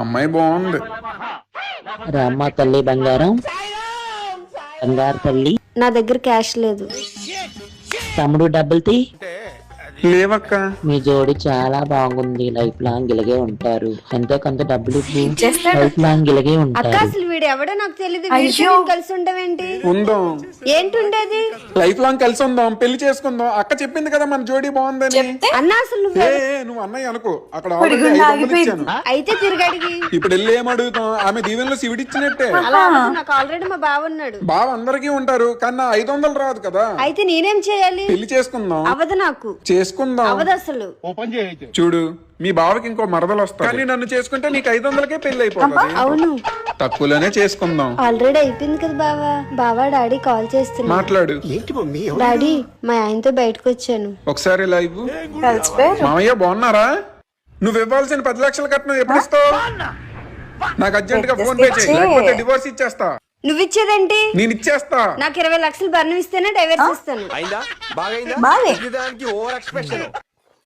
అమ్మాయి బాగుంది. రామ్మ తల్లి బంగారం, బంగారు తల్లి. నా దగ్గర క్యాష్ లేదు. తమ్ముడు డబ్బులు తీ. లేవక్క. మీ జోడి చాలా బాగుంది, లైఫ్ లాంగ్ ఇలాగే ఉంటారు. ఎంతో కొంత డబ్బులు ఇవ్వు, లైఫ్ లాంగ్ ఇలాగే అక్క ఉంటారు. అసలు వీడు ఎవడో నాకు తెలియదు. కలిసి ఉండవేంటి? ఉందాం, ఏంటుండేది? లైఫ్ లాంగ్ కలిసి ఉందాం, పెళ్లి చేసుకుందాం. అక్క చెప్పింది కదా మన జోడీ బాగుందని. అన్న అసలు నువ్వు అన్నయ్య అనుకో, అక్కడ already 500 ఇచ్చాను. అయితే తిరగడిగి ఇప్పుడు వెళ్ళి ఏం అడుగుతాం? ఆమె దీవెనలో శివుడిచ్చినట్టే. అలా అవ్వదు, నాకు ఆల్రెడీ మా బావ ఉన్నాడు. బావ అందరికీ ఉంటారు, కానీ నా 500 రాదు కదా. అయితే నేనేం చేయాలి? పెళ్లి చేసుకుందాం. అవదు, నాకు చేసుకుందాం. అవదు అసలు. చూడు, మీ బావకి ఇంకో మరదలు వస్తా, కానీ నన్ను చేసుకుంటే నీకు 500కే పెళ్లి అయిపోతుంది. అవును, తక్కువలోనే చేసుకుందాం. ఆల్రెడీ అయిపోయింది కదా బావా. బావా డాడీ కాల్ చేస్తున్నా. మాట్లాడు. డాడీ, మా ఆయనతో బయటకు వచ్చాను. ఒకసారి లైవ్. మామయ్య బాగున్నారా? నువ్వు ఇవ్వాల్సిన 10 లక్షల కట్నం ఎప్పుడు ఇస్తావు? నాకు అర్జెంట్ గా ఫోన్ పే చేయి, లేకపోతే డివోర్స్ ఇచ్చేస్తా. నువ్వు ఇచ్చేదేంటి? నేను ఇచ్చేస్తా. నాకు 20 లక్షలు బర్ణం ఇస్తేనే డైవర్స్ ఇస్తాను. అయిందా? బాగైందా?